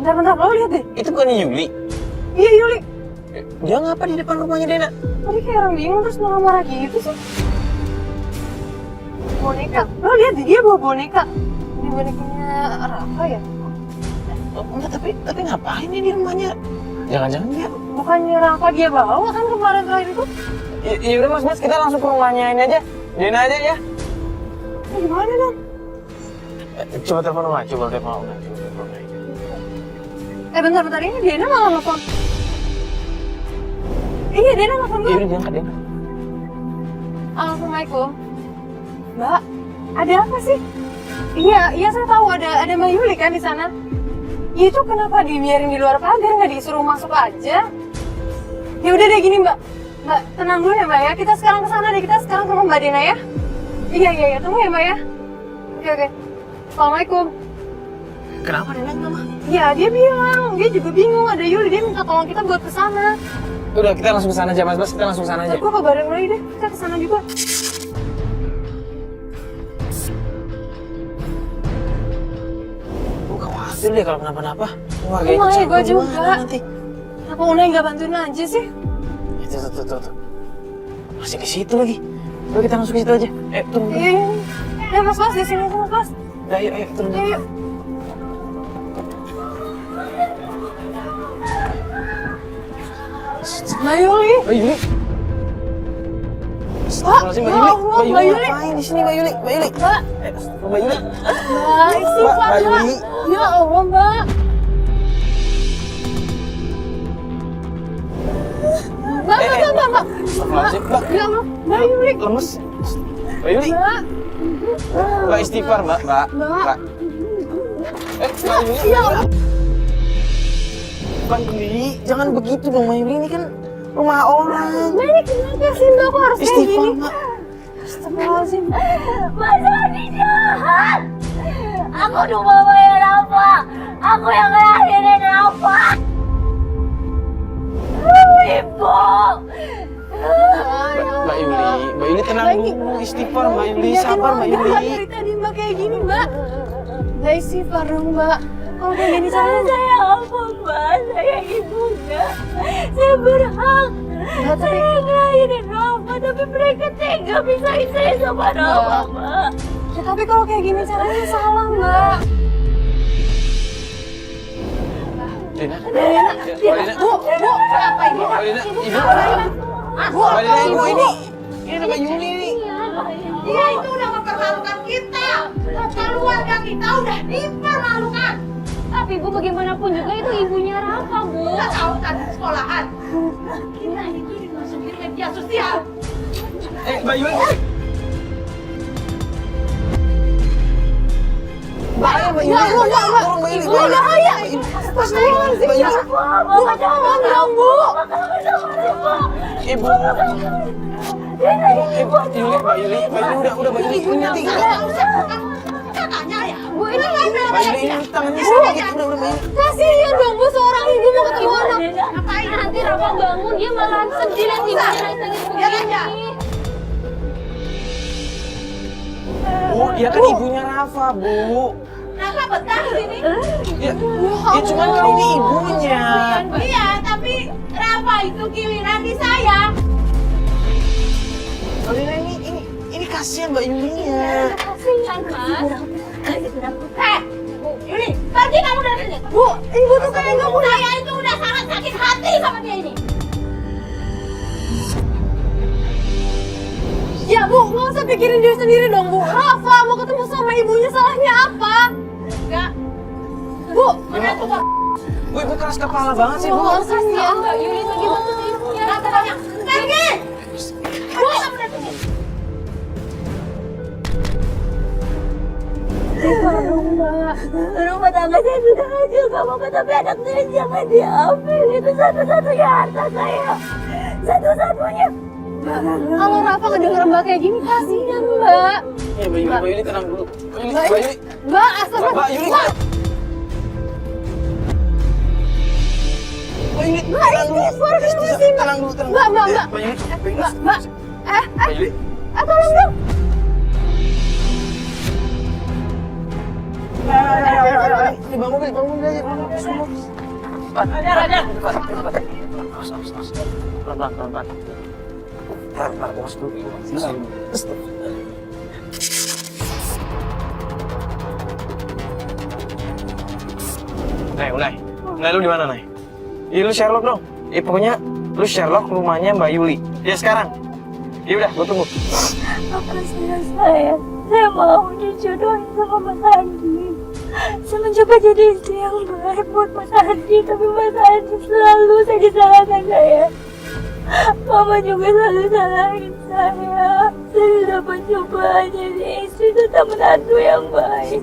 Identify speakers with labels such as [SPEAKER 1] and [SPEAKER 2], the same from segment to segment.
[SPEAKER 1] Bentar, lo lihat deh.
[SPEAKER 2] Itu bukannya Yuli?
[SPEAKER 1] Iya, Yuli.
[SPEAKER 2] Dia ngapa di depan rumahnya Dena?
[SPEAKER 1] Tadi kayak orang bingung terus marah-marah gitu sih. Boneka. Lo lihat deh, dia bawa boneka. Ini bonekanya Rafa ya?
[SPEAKER 2] Enggak, tapi ngapain ini di rumahnya? Jangan-jangan dia...
[SPEAKER 1] Bukannya Rafa dia bawa kan kemarin terakhir itu?
[SPEAKER 2] Ya udah mas, kita langsung ke rumahnya ini aja. Dena aja ya.
[SPEAKER 1] Gimana dong?
[SPEAKER 2] Coba telepon rumah, coba telepon rumah.
[SPEAKER 1] Bentar, ini Dena malah nelfon. Iya, Dena nelfon gue.
[SPEAKER 2] Iya, udah diangkat Dena.
[SPEAKER 1] Assalamualaikum. Mbak, ada apa sih? Iya saya tahu ada Mbak Yuli kan di sana. Itu kenapa dibiarin di luar pagar, nggak disuruh masuk aja? Ya udah deh gini Mbak. Mbak, tenang dulu ya Mbak ya. Kita sekarang ke sana deh, kita sekarang ke rumah Mbak Dena ya. Iya, tunggu ya Mbak ya. Oke. Assalamualaikum.
[SPEAKER 2] Kenapa Dena kenapa?
[SPEAKER 1] Ya, dia bilang, dia juga bingung ada Yuli, dia minta tolong kita buat ke sana.
[SPEAKER 2] Udah, kita langsung ke sana aja mas, kita langsung ke sana aja.
[SPEAKER 1] Gue kabarin lagi deh, kita ke sana juga.
[SPEAKER 2] Gue khawatir deh kalau kenapa-napa.
[SPEAKER 1] Iya, gue juga.
[SPEAKER 2] Nanti.
[SPEAKER 1] Kenapa Unai nggak bantuin aja sih?
[SPEAKER 2] Tuh. Masih ke situ lagi. Udah kita masuk ke situ aja. Turun.
[SPEAKER 1] Iya. Mas, di sini sama Mas.
[SPEAKER 2] Ayo, turun.
[SPEAKER 1] Ayo. Mbak Yuli.
[SPEAKER 2] Mbak Yuli. Ngapain di sini Mbak Yuli? Mbak Yuli.
[SPEAKER 1] Mbak, istighfar
[SPEAKER 2] Mbak Yuli.
[SPEAKER 1] Ya Allah, Mbak. Mbak. Ya Allah, Mbak Yuli.
[SPEAKER 2] Lemes. Mbak Yuli. Mbak istighfar, Mbak. Mbak Yuli.
[SPEAKER 1] Ya Allah.
[SPEAKER 2] Mbak Yuli, jangan begitu dong Mbak Yuli, ini kan rumah orang.
[SPEAKER 1] Mbak, ini kenapa sih Mbak? Kok harus kayak
[SPEAKER 2] Istighfar,
[SPEAKER 1] gini?
[SPEAKER 2] Mbak.
[SPEAKER 1] Astagfirullahaladzim.
[SPEAKER 3] Mas Ardi jahat. Aku tuh mamanya Rafa. Aku yang ngelahirin Rafa. Ibu.
[SPEAKER 2] Mbak Yuli tenang dulu, istighfar Mbak Yuli, sabar Mbak Yuli.
[SPEAKER 1] Dari tadi Mbak kayak gini Mbak. Mbak istighfar dong Mbak. Kalau kayak gini caranya
[SPEAKER 3] Saya apa Mbak? Saya ibunya. Saya berhak.
[SPEAKER 1] Mbak, tapi...
[SPEAKER 3] Saya ngelahirin Rafa, tapi mereka tega pisahin saya sama Rafa, Mbak.
[SPEAKER 1] Ya, tapi kalau kayak gini caranya salah Mbak.
[SPEAKER 2] Dena.
[SPEAKER 1] Bu, apa ini?
[SPEAKER 2] Mbak Dena, ibu.
[SPEAKER 1] Bu,
[SPEAKER 2] Mbak Dena, ibu ini. Ini Mbak Yuli nih.
[SPEAKER 4] Dia itu udah mempermalukan kita. Keluarga kita udah dipermalukan.
[SPEAKER 3] Tapi Bu, bagaimanapun juga itu ibunya Rafa, Bu.
[SPEAKER 4] Nggak tahu tadi di sekolahan. Kita itu dimasukin media sosial.
[SPEAKER 2] Mbak Yuli.
[SPEAKER 1] Mbak Yuli. Bahaya. Astagfirullahaladzim. Bu, jangan dong Bu.
[SPEAKER 2] Ibu. Mbak Yuli udah Mbak Yuli ini nanti.
[SPEAKER 4] Katanya ya.
[SPEAKER 1] Bu, ini
[SPEAKER 2] Mbak Yuli ini tangannya sakit, udah Mbak Yuli.
[SPEAKER 1] kasihan dong Bu, seorang ibu mau ketemu anak.
[SPEAKER 3] Ngapain nanti Rafa bangun, dia malah sedih lihat ibunya nangis begini.
[SPEAKER 2] Bu, dia kan ibunya Rafa, Bu.
[SPEAKER 4] Rafa betah di sini.
[SPEAKER 2] Ya cuman kan ini ibunya.
[SPEAKER 4] Iya, tapi Rafa itu giliran disayang.
[SPEAKER 2] Mbak Dena ini kasihan Mbak Yulinya.
[SPEAKER 3] Kasihan, Mas.
[SPEAKER 4] Yuli, pergi kamu dari sini.
[SPEAKER 1] Bu, ibu tuh kayak nggak mau.
[SPEAKER 4] Saya itu udah sangat sakit hati sama dia ini.
[SPEAKER 1] Ya Bu, nggak usah pikirin diri sendiri dong Bu. Rafa mau ketemu sama ibunya, salahnya apa?
[SPEAKER 4] Enggak.
[SPEAKER 1] Bu,
[SPEAKER 2] Bu, ibu keras kepala banget sih, Bu.
[SPEAKER 3] Kasihan Mbak Yuli lagi banget ibunya.
[SPEAKER 4] Katanya, pergi. Bu, kamu dari sini.
[SPEAKER 3] Rumah tangga saya sudah hancur, gak apa-apa, tapi anak saya jangan diambil. Itu satu-satunya harta saya. Satu-satunya.
[SPEAKER 1] kalau Rafa ngedenger Mbak kayak gini, kasihan Mbak.
[SPEAKER 2] Ya, Mbak Yuli tenang dulu. Mbak Yuli.
[SPEAKER 1] Mbak, astagfirullah.
[SPEAKER 2] Mbak Yuli. Mbak Yuli,
[SPEAKER 1] Mbak, istighfar kenapa sih Mbak?
[SPEAKER 2] tenang dulu.
[SPEAKER 1] Mbak.
[SPEAKER 2] Mbak Yuli.
[SPEAKER 1] Mbak.
[SPEAKER 2] Mbak Yuli.
[SPEAKER 1] Tolong dong.
[SPEAKER 2] Di bang mobil aja. Ada. Pelan-pelan. Bos dulu. Unai, lu di mana, Nay? Lu Sherlock dong. Pokoknya lu Sherlock rumahnya Mbak Yuli. Ya sekarang. Ya udah, gua tunggu.
[SPEAKER 3] Apa saya? Saya mau dijodohin sama Mas Andi. Saya mencoba jadi istri yang baik buat Mas Andi, tapi Mas Andi selalu saja disalahkan saya. Mama juga selalu salahin saya. Saya sudah mencoba jadi istri serta menantu yang baik.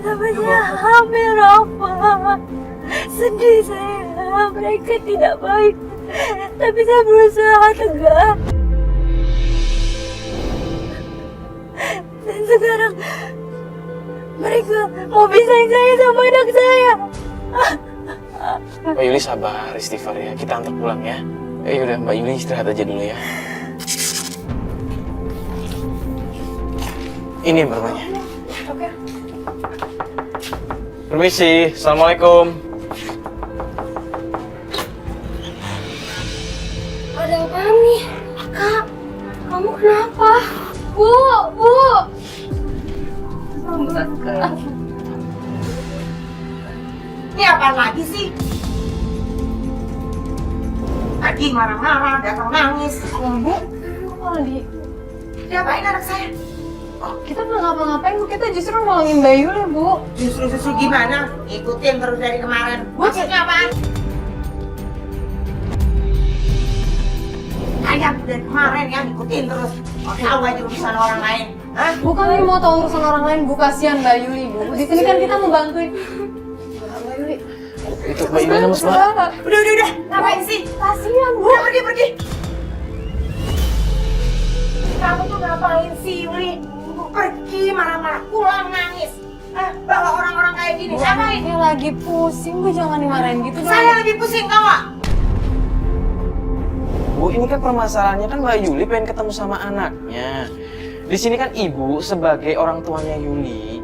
[SPEAKER 3] Tapi saya hamil, Rafa. Sedih saya, mereka tidak baik. Tapi saya berusaha tegar. Dan sekarang mereka mau pisahin saya sama anak saya.
[SPEAKER 2] Mbak Yuli sabar, istighfar ya. Kita antar pulang ya. Udah, Mbak Yuli istirahat aja dulu ya. Ini rumahnya.
[SPEAKER 1] Oke.
[SPEAKER 2] Permisi, assalamualaikum.
[SPEAKER 3] Ada apa nih? Kak, kamu kenapa?
[SPEAKER 1] Bu.
[SPEAKER 4] Ini apa lagi sih? Tadi marah-marah, datang nangis.
[SPEAKER 1] Bu, kok malah
[SPEAKER 4] Diapain anak saya?
[SPEAKER 1] kita nggak ngapa-ngapain, Bu. Kita justru nolongin Mbak Yuli, Bu.
[SPEAKER 4] Justru gimana? Ikutin terus dari kemarin. Maksudnya apaan? Kayak dari kemarin ya, ikutin terus. Mau tahu aja urusan orang lain. Hah?
[SPEAKER 1] Bukan ini mau tahu urusan orang lain, Bu. Kasihan Mbak Yuli, Bu. Di sini kan kita mau bantuin. Mbak Yuli.
[SPEAKER 2] Itu Mbak Yuli lemes banget.
[SPEAKER 4] Udah. Ngapain sih?
[SPEAKER 1] Kasihan, Bu.
[SPEAKER 4] Udah pergi. Kamu tuh ngapain sih, Yuli? Pergi marah-marah, pulang nangis. Bawa orang-orang kayak gini.
[SPEAKER 1] Bu,
[SPEAKER 4] Ngapain?
[SPEAKER 1] ini lagi pusing, Bu. Jangan dimarahin gitu dong.
[SPEAKER 4] Saya lebih pusing tau gak?
[SPEAKER 2] Bu, ini kan permasalahannya kan Mbak Yuli pengen ketemu sama anaknya. Di sini kan ibu sebagai orang tuanya Yuli.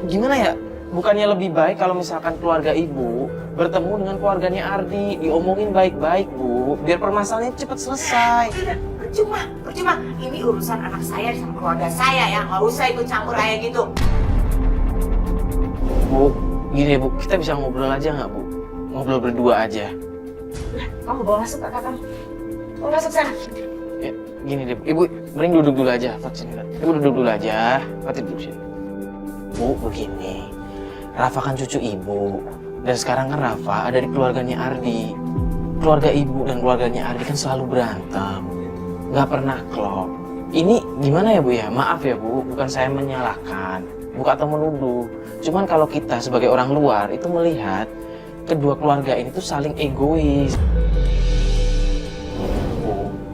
[SPEAKER 2] Gimana ya? Bukannya lebih baik kalau misalkan keluarga ibu bertemu dengan keluarganya Ardi, diomongin baik-baik, Bu, biar permasalahannya cepat selesai.
[SPEAKER 4] Percuma. Ini urusan anak saya sama keluarga saya ya. Nggak usah ikut campur kayak gitu.
[SPEAKER 2] Bu, gini Bu, kita bisa ngobrol aja nggak, Bu? Ngobrol berdua aja.
[SPEAKER 4] Kamu bawa masuk kakak kamu. Bawa masuk sana.
[SPEAKER 2] Ya, gini deh, Ibu, mending duduk dulu aja, vaksin. Ibu duduk dulu aja, Fatih duduk sini. Bu, begini, Rafa kan cucu Ibu, dan sekarang kan Rafa ada di keluarganya Ardi. Keluarga Ibu dan keluarganya Ardi kan selalu berantem, nggak pernah klop. Ini gimana ya Bu ya? Maaf ya Bu, bukan saya menyalahkan, bukan atau menuduh. Cuman kalau kita sebagai orang luar itu melihat kedua keluarga ini tuh saling egois.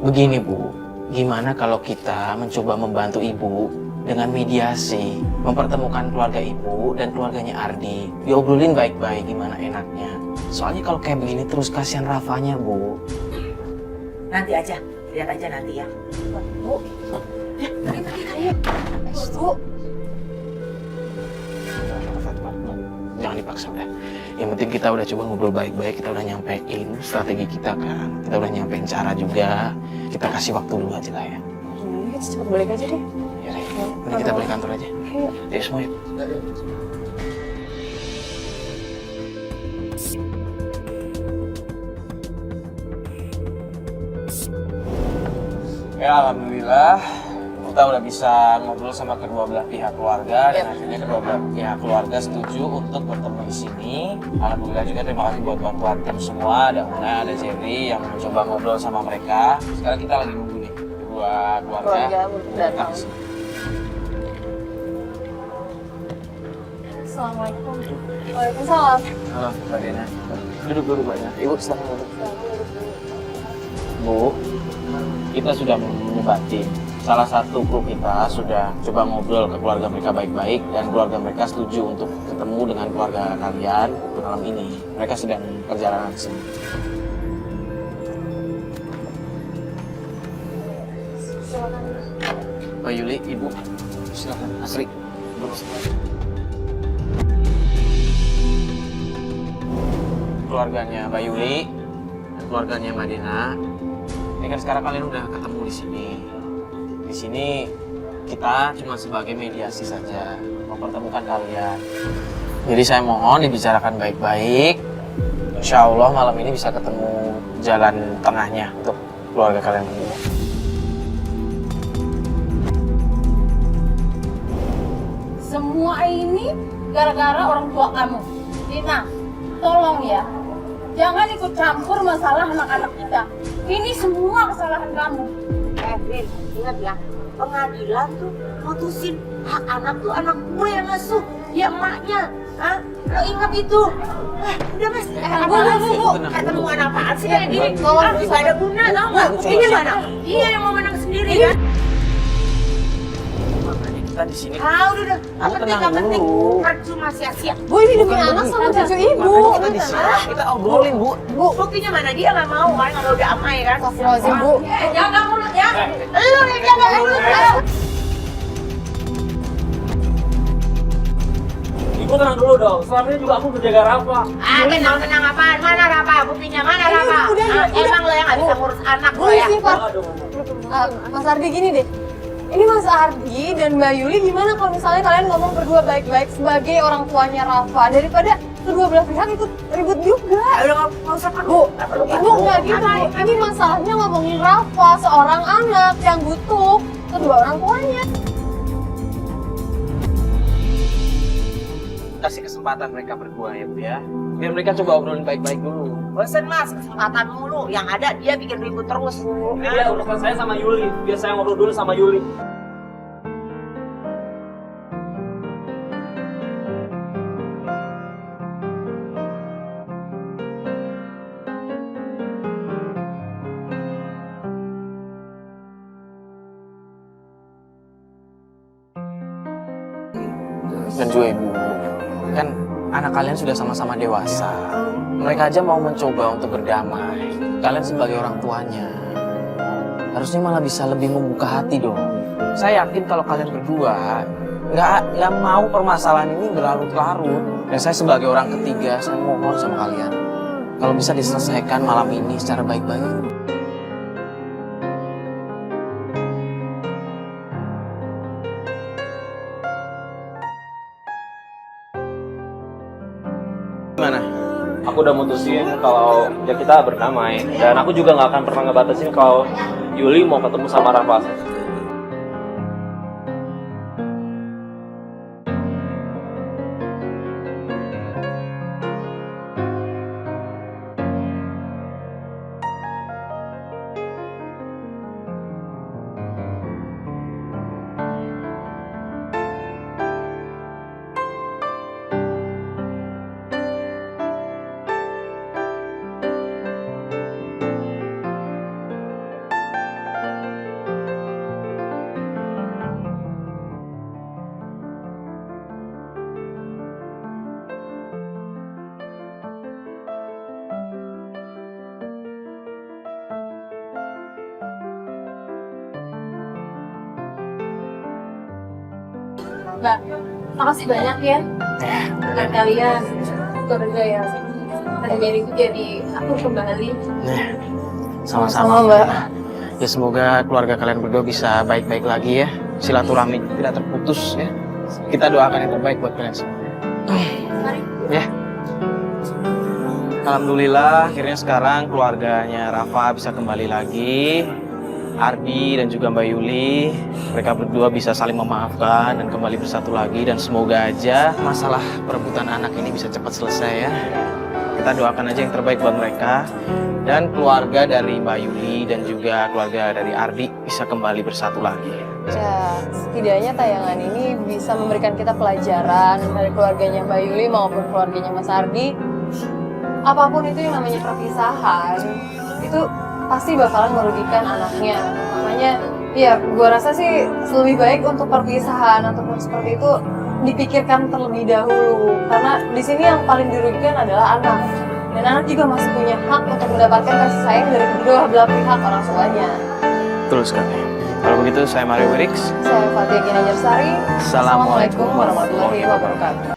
[SPEAKER 2] Begini Bu, gimana kalau kita mencoba membantu Ibu dengan mediasi, mempertemukan keluarga Ibu dan keluarganya Ardi, diobrolin baik-baik gimana enaknya. Soalnya kalau kayak begini terus kasihan Rafanya, Bu.
[SPEAKER 4] Nanti aja, lihat aja nanti ya. Bu, ya, pergi. Bu.
[SPEAKER 2] Jangan dipaksa udah. Yang penting kita udah coba ngobrol baik-baik, kita udah nyampein strategi kita kan. Kita udah nyampein cara juga. Kita kasih waktu dulu aja lah ya.
[SPEAKER 1] Kita cepet balik aja deh.
[SPEAKER 2] Ya deh, mending kita balik kantor aja. Yuk semua yuk. Ya alhamdulillah kita udah bisa ngobrol sama kedua belah pihak keluarga dan akhirnya kedua belah pihak keluarga setuju untuk bertemu di sini. Alhamdulillah juga terima kasih buat bantuan tim semua, ada Una, ada Jerry yang mencoba ngobrol sama mereka. Sekarang kita lagi nunggu nih kedua keluarga datang.
[SPEAKER 1] Assalamualaikum. Waalaikumsalam.
[SPEAKER 2] Halo Mbak Dena. Duduk Mbak Dena. Ibu silahkan duduk. Bu, kita sudah menyebatin. Salah satu grup kita sudah coba ngobrol ke keluarga mereka baik-baik dan keluarga mereka setuju untuk ketemu dengan keluarga kalian malam ini. Mereka sedang perjalanan ke sini. Mbak Yuli, Ibu, silakan. Asri, duduk. keluarganya Mbak Yuli dan keluarganya Mbak Dina. Ini kan sekarang kalian udah ketemu di sini. Di sini kita cuma sebagai mediasi saja, mempertemukan kalian. Jadi saya mohon dibicarakan baik-baik. Insya Allah malam ini bisa ketemu jalan tengahnya untuk keluarga kalian berdua.
[SPEAKER 1] Semua ini gara-gara orang tua kamu. Dina, tolong ya, jangan ikut campur masalah anak-anak kita. Ini semua kesalahan kamu.
[SPEAKER 4] Rin, ingat ya, pengadilan tuh mutusin hak anak tuh anak gue yang ngasuh, ya emaknya. Hah? Lo ingat itu? Udah mas, bu, ketemuan apaan sih kayak gini? Gak ada guna tau gak? Ini mana? Dia yang mau menang sendiri kan?
[SPEAKER 2] Makanya kita di sini.
[SPEAKER 4] Udah.
[SPEAKER 2] Kamu tenang dulu.
[SPEAKER 4] Percuma sia-sia.
[SPEAKER 1] Bu, ini demi anak sama cucu ibu.
[SPEAKER 2] Makanya kita di sini. Kita obrolin, Bu.
[SPEAKER 4] Buktinya mana? Dia gak mau kan? Kalau udah damai kan?
[SPEAKER 1] Astagfirullahaladzim, Bu.
[SPEAKER 4] Jaga mulut ya. Lu yang jaga mulut ya.
[SPEAKER 5] Ibu tenang dulu dong, selama ini juga aku menjaga Rafa.
[SPEAKER 4] Tenang apaan? Mana Rafa? Buktinya mana Rafa? Emang lo yang gak bisa ngurus anak
[SPEAKER 1] Bu,
[SPEAKER 4] lo ya?
[SPEAKER 1] sih, Pak. Mas Ardi gini deh. Ini Mas Ardi dan Mbak Yuli gimana kalau misalnya kalian ngomong berdua baik-baik sebagai orang tuanya Rafa daripada kedua belah pihak itu ribut juga.
[SPEAKER 4] Udah gak usah
[SPEAKER 1] Bu, Ibu nggak gitu. Ini masalahnya ngomongin Rafa, seorang anak yang butuh kedua orang tuanya.
[SPEAKER 2] Kasih kesempatan mereka berdua ya, Bu ya. Biar mereka coba obrolin baik-baik dulu.
[SPEAKER 4] bosen mas, kesempatan mulu. Yang ada dia bikin ribut terus.
[SPEAKER 5] Ini dia urusan saya sama Yuli, biar saya ngobrol dulu sama Yuli.
[SPEAKER 2] Dan juga Ibu, kan anak kalian sudah sama-sama dewasa. Mereka aja mau mencoba untuk berdamai. Kalian sebagai orang tuanya harusnya malah bisa lebih membuka hati dong. Saya yakin kalau kalian berdua nggak mau permasalahan ini berlarut-larut. Dan saya sebagai orang ketiga, saya mohon sama kalian kalau bisa diselesaikan malam ini secara baik-baik. Gimana?
[SPEAKER 5] Aku udah mutusin kalau ya kita berdamai, dan aku juga nggak akan pernah ngebatasin kalau Yuli mau ketemu sama Rafa.
[SPEAKER 1] Mbak, makasih banyak ya. Dengan kalian, keluarga yang ada itu jadi aku kembali.
[SPEAKER 2] Sama-sama Mbak. Ya semoga keluarga kalian berdua bisa baik-baik lagi ya. Silaturahmi tidak terputus ya. Kita doakan yang terbaik buat kalian semua. Ya. Alhamdulillah akhirnya sekarang keluarganya Rafa bisa kembali lagi. Ardi dan juga Mbak Yuli, mereka berdua bisa saling memaafkan dan kembali bersatu lagi, dan semoga aja masalah perebutan anak ini bisa cepat selesai ya. Kita doakan aja yang terbaik buat mereka, dan keluarga dari Mbak Yuli dan juga keluarga dari Ardi bisa kembali bersatu lagi.
[SPEAKER 1] Ya, setidaknya tayangan ini bisa memberikan kita pelajaran dari keluarganya Mbak Yuli maupun keluarganya Mas Ardi. Apapun itu yang namanya perpisahan, itu pasti bakalan merugikan anaknya. Makanya ya gue rasa sih lebih baik untuk perpisahan ataupun seperti itu dipikirkan terlebih dahulu, karena di sini yang paling dirugikan adalah anak, dan anak juga masih punya hak untuk mendapatkan kasih sayang dari kedua belah pihak orang tuanya.
[SPEAKER 2] Betul sekali. Kalau begitu saya Mario Wirix.
[SPEAKER 1] Saya Fatia Ginanjar Sari.
[SPEAKER 2] Assalamualaikum
[SPEAKER 1] Assalamualaikum warahmatullahi wabarakatuh.